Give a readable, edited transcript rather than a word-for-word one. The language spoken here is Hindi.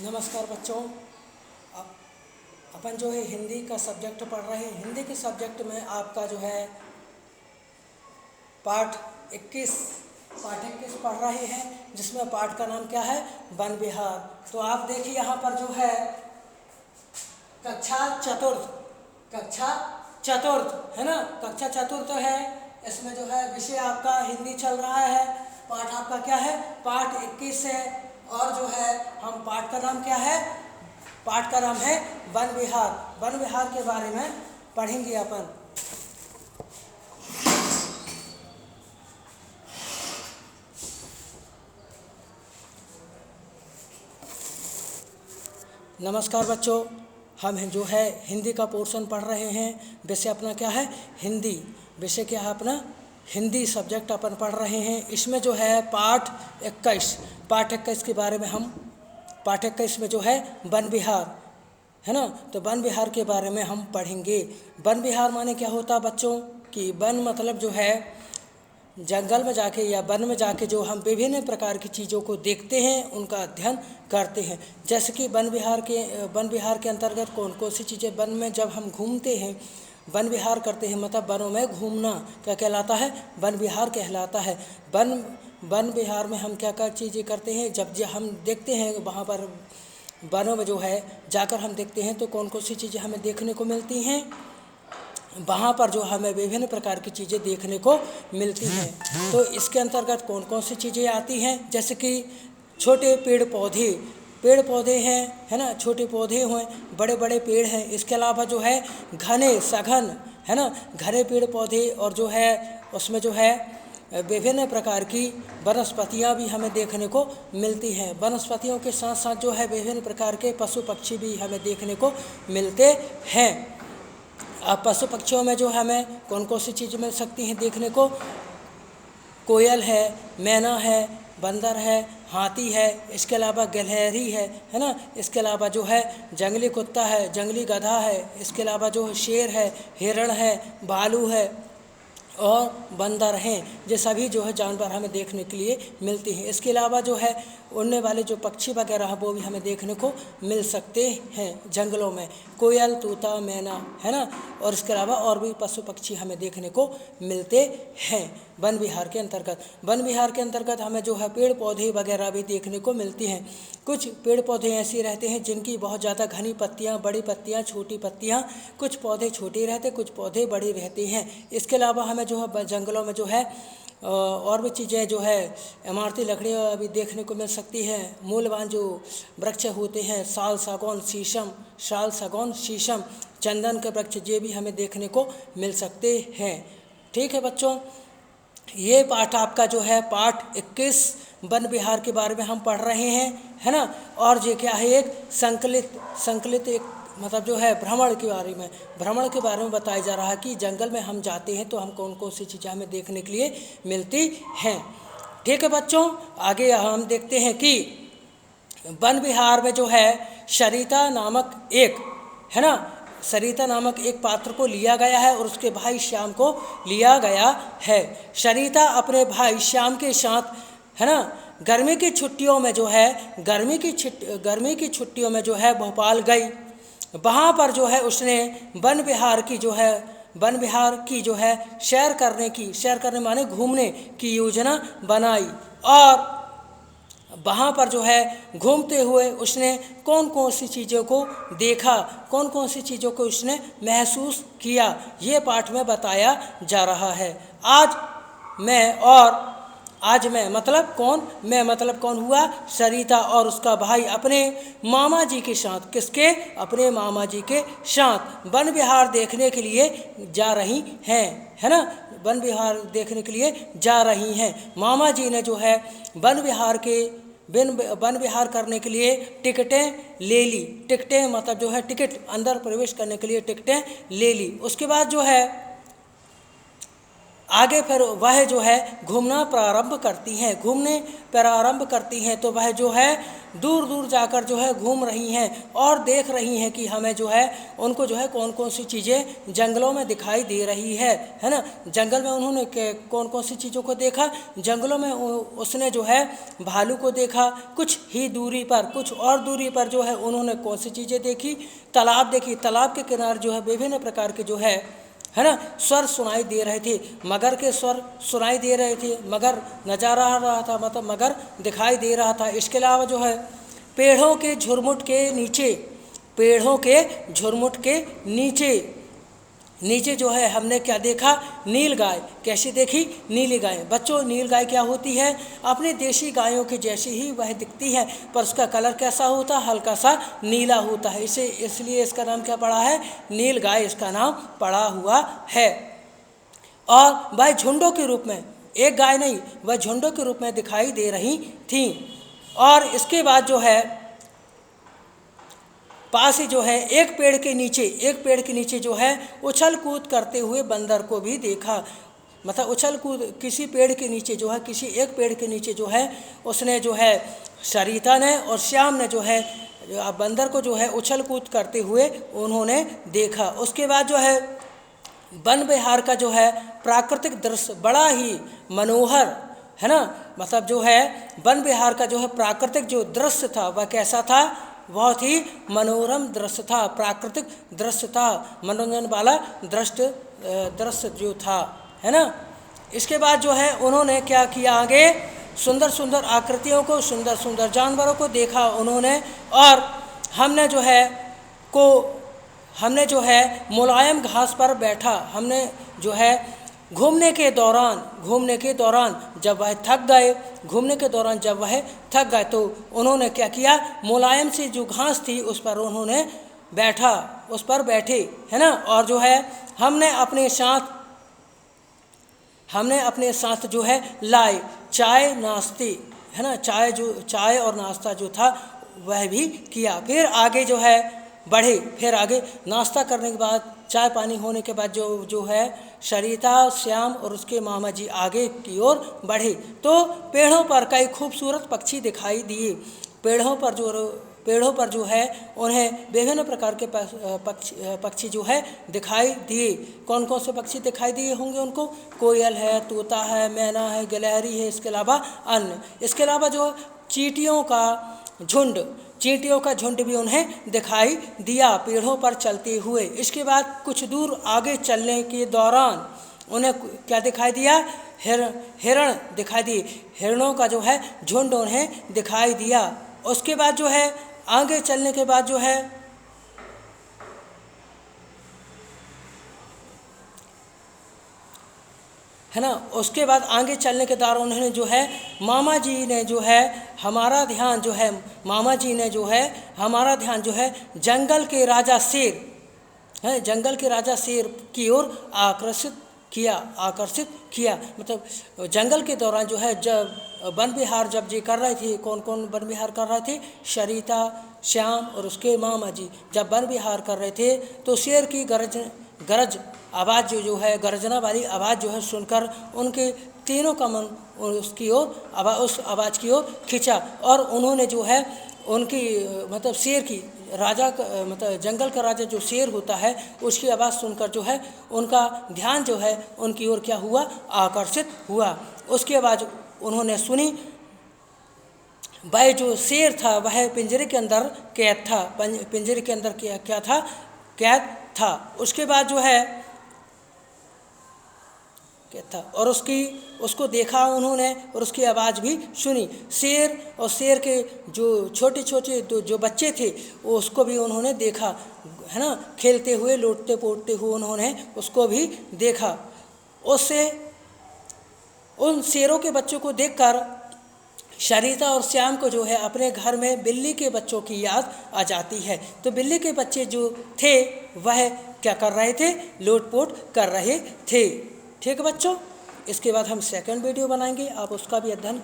नमस्कार बच्चों। अप- अपन जो है हिंदी का सब्जेक्ट पढ़ रहे हैं। हिंदी के सब्जेक्ट में आपका जो है पाठ 21 पढ़ रहे हैं, जिसमें पाठ का नाम क्या है, वन विहार। तो आप देखिए यहाँ पर जो है कक्षा चतुर्थ है ना, कक्षा चतुर्थ है। इसमें जो है विषय आपका हिंदी चल रहा है। पाठ आपका क्या है, पाठ 21 है। और जो है हम पाठ का नाम क्या है, पाठ का नाम है वन विहार। वन विहार के बारे में पढ़ेंगे अपन। नमस्कार बच्चों, हम जो है हिंदी का पोर्शन पढ़ रहे हैं। विषय अपना क्या है, हिंदी। विषय क्या है अपना, हिंदी सब्जेक्ट अपन पढ़ रहे हैं। इसमें जो है पाठ 21 के बारे में हम, पाठ 21 में जो है वन विहार है ना, तो वन विहार के बारे में हम पढ़ेंगे। वन विहार माने क्या होता है बच्चों, कि वन मतलब जो है जंगल में जाके या वन में जाके जो हम विभिन्न प्रकार की चीज़ों को देखते हैं, उनका अध्ययन करते हैं। जैसे कि वन विहार के अंतर्गत कौन कौन सी चीज़ें, वन में जब हम घूमते हैं, वन विहार करते हैं, मतलब वनों में घूमना क्या कहलाता है, वन विहार कहलाता है। वन विहार में हम क्या क्या चीज़ें करते हैं, जब हम देखते हैं वहाँ पर वनों में जो है जाकर हम देखते हैं तो कौन कौन सी चीज़ें हमें देखने को मिलती हैं। वहाँ पर जो हमें विभिन्न प्रकार की चीज़ें देखने को मिलती हैं। तो इसके अंतर्गत कौन कौन सी चीज़ें आती हैं, जैसे कि छोटे पेड़ पौधे हैं, है ना, छोटे पौधे हुए, बड़े बड़े पेड़ हैं। इसके अलावा जो है घने सघन, है ना, घने पेड़ पौधे, और जो है उसमें जो है विभिन्न प्रकार की वनस्पतियाँ भी हमें देखने को मिलती हैं। वनस्पतियों के साथ साथ जो है विभिन्न प्रकार के पशु पक्षी भी हमें देखने को मिलते हैं। अब पशु पक्षियों में जो हमें कौन कौन सी चीज़ मिल सकती हैं देखने को, कोयल है, मैना है, बंदर है, हाथी है, इसके अलावा गिलहरी है ना, इसके अलावा जो है जंगली कुत्ता है, जंगली गधा है, इसके अलावा जो है शेर है, हिरण है, भालू है और बंदर हैं। ये सभी जो है जानवर हमें देखने के लिए मिलती हैं। इसके अलावा जो है उड़ने वाले जो पक्षी वगैरह हैं वो भी हमें देखने को मिल सकते हैं जंगलों में, कोयल, तोता, मैना, है ना, और इसके अलावा और भी पशु पक्षी हमें देखने को मिलते हैं वन विहार के अंतर्गत। वन विहार के अंतर्गत हमें जो है पेड़ पौधे वगैरह भी देखने को मिलती हैं। कुछ पेड़ पौधे ऐसे रहते हैं जिनकी बहुत ज़्यादा घनी पत्तियाँ, बड़ी पत्तियाँ, छोटी पत्तियाँ, कुछ पौधे छोटे रहते, कुछ पौधे बड़े रहते हैं। इसके अलावा हमें जो है जंगलों में जो है और भी चीज़ें जो है इमारती लकड़ियाँ भी देखने को मिल सकती हैं। मूल्यवान जो वृक्ष होते हैं, साल, सागौन, शीशम, चंदन के वृक्ष, ये भी हमें देखने को मिल सकते हैं। ठीक है बच्चों, ये पाठ आपका जो है पाठ 21 वन विहार के बारे में हम पढ़ रहे हैं, है ना। और ये क्या है, एक संकलित एक मतलब जो है भ्रमण के बारे में बताया जा रहा है कि जंगल में हम जाते हैं तो हम कौन कौन सी चीज़ें हमें देखने के लिए मिलती हैं। ठीक है बच्चों, आगे हम देखते हैं कि वन विहार में जो है सरिता नामक एक पात्र को लिया गया है और उसके भाई श्याम को लिया गया है। सरिता अपने भाई श्याम के साथ, है ना, गर्मी की छुट्टियों में जो है भोपाल गई। वहाँ पर जो है उसने वन विहार की जो है सैर करने माने घूमने की योजना बनाई। और वहाँ पर जो है घूमते हुए उसने कौन कौन सी चीज़ों को देखा, कौन कौन सी चीज़ों को उसने महसूस किया, ये पाठ में बताया जा रहा है। मैं मतलब कौन हुआ, सरिता और उसका भाई अपने मामा जी के साथ, अपने मामा जी के साथ वन विहार देखने के लिए जा रही हैं, है ना, वन विहार देखने के लिए जा रही हैं। मामा जी ने जो है वन विहार करने के लिए टिकटें ले ली। टिकटें मतलब जो है टिकट, अंदर प्रवेश करने के लिए टिकटें ले ली। उसके बाद जो है आगे फिर वह जो है घूमने प्रारंभ करती हैं। तो वह जो है दूर दूर जाकर जो है घूम रही हैं और देख रही हैं कि हमें जो है उनको जो है कौन कौन सी चीज़ें जंगलों में दिखाई दे रही है ना। जंगल में उन्होंने कौन कौन सी चीज़ों को देखा, जंगलों में उसने जो है भालू को देखा, कुछ ही दूरी पर, कुछ और दूरी पर जो है उन्होंने कौन सी चीज़ें देखी, तालाब देखी, तालाब के किनारे जो है विभिन्न प्रकार के जो है ना स्वर सुनाई दे रहे थे, मगर के स्वर सुनाई दे रहे थे, मगर नजर आ रहा था, मतलब मगर दिखाई दे रहा था। इसके अलावा जो है पेड़ों के झुरमुट के नीचे, पेड़ों के झुरमुट के नीचे नीचे जो है हमने क्या देखा, नील गाय। कैसी देखी, नीली गाय। बच्चों नील गाय क्या होती है, अपने देशी गायों की जैसी ही वह दिखती है, पर उसका कलर कैसा होता है, हल्का सा नीला होता है, इसे इसलिए इसका नाम क्या पड़ा है, नील गाय इसका नाम पड़ा हुआ है। और वह झुंडों के रूप में, एक गाय नहीं, वह झुंडों के रूप में दिखाई दे रही थी। और इसके बाद जो है पास ही जो है एक पेड़ के नीचे जो है उछल कूद करते हुए बंदर को भी देखा। मतलब उछल कूद किसी पेड़ के नीचे जो है, किसी एक पेड़ के नीचे जो है उसने जो है सरिता ने और श्याम ने जो है बंदर को जो है उछल कूद करते हुए उन्होंने देखा। उसके बाद जो है वन विहार का जो है प्राकृतिक दृश्य बड़ा ही मनोहर है ना। मतलब जो है वन विहार का जो है प्राकृतिक जो दृश्य था वह कैसा था, बहुत ही मनोरम दृश्य था, प्राकृतिक दृश्य था, मनोरंजन वाला दृश्य जो था, है ना। इसके बाद जो है उन्होंने क्या किया, आगे सुंदर सुंदर आकृतियों को, सुंदर सुंदर जानवरों को देखा उन्होंने। और हमने जो है मुलायम घास पर बैठा, हमने जो है घूमने के दौरान जब वह थक गए, तो उन्होंने क्या किया, मुलायम सी जो घास थी उस पर उन्होंने बैठे, है ना। और जो है हमने अपने साथ जो है लाए चाय नाश्ते, है ना, चाय और नाश्ता जो था वह भी किया। फिर आगे जो है बढ़े, फिर आगे नाश्ता करने के बाद, चाय पानी होने के बाद जो है सरिता, श्याम और उसके मामा जी आगे की ओर बढ़े, तो पेड़ों पर कई खूबसूरत पक्षी दिखाई दिए। पेड़ों पर जो है उन्हें विभिन्न प्रकार के पक्षी जो है दिखाई दिए। कौन कौन से पक्षी दिखाई दिए होंगे उनको, कोयल है, तोता है, मैना है, गिलहरी है, इसके अलावा अन्य। इसके अलावा जो चींटियों का झुंड भी उन्हें दिखाई दिया पेड़ों पर चलते हुए। इसके बाद कुछ दूर आगे चलने के दौरान उन्हें क्या दिखाई दिया, हिरण दिखाई दिए, हिरणों का जो है झुंड उन्हें दिखाई दिया। उसके बाद जो है आगे चलने के बाद जो है ना, उसके बाद आगे चलने के दौरान उन्होंने जो है मामा जी ने जो है हमारा ध्यान जो है जंगल के राजा शेर की ओर आकर्षित किया। मतलब जंगल के दौरान जो है जब वन विहार जब जी कर रहे थे, कौन कौन वन विहार कर रहे थे, सरिता, श्याम और उसके मामा जी जब वन विहार कर रहे थे, तो शेर की गरज आवाज़ जो है गर्जना वाली आवाज़ जो है सुनकर उनके तीनों का मन उस आवाज़ की ओर खिंचा। और उन्होंने जो है उनकी मतलब शेर की मतलब जंगल का राजा जो शेर होता है उसकी आवाज़ सुनकर जो है उनका ध्यान जो है उनकी ओर क्या हुआ, आकर्षित हुआ। उसकी आवाज़ उन्होंने सुनी। वह जो शेर था वह पिंजरे के अंदर कैद था, पिंजरे के अंदर क्या था, कैद था। उसके बाद जो है क्या था, और उसको देखा उन्होंने और उसकी आवाज़ भी सुनी। शेर के जो छोटे छोटे जो बच्चे थे उसको भी उन्होंने देखा, है ना, खेलते हुए, लौटते पोटते हुए उन्होंने उसको भी देखा। उन शेरों के बच्चों को देखकर सरिता और श्याम को जो है अपने घर में बिल्ली के बच्चों की याद आ जाती है। तो बिल्ली के बच्चे जो थे वह क्या कर रहे थे, लोटपोट कर रहे थे। ठीक है बच्चों, इसके बाद हम सेकंड वीडियो बनाएंगे, आप उसका भी अध्ययन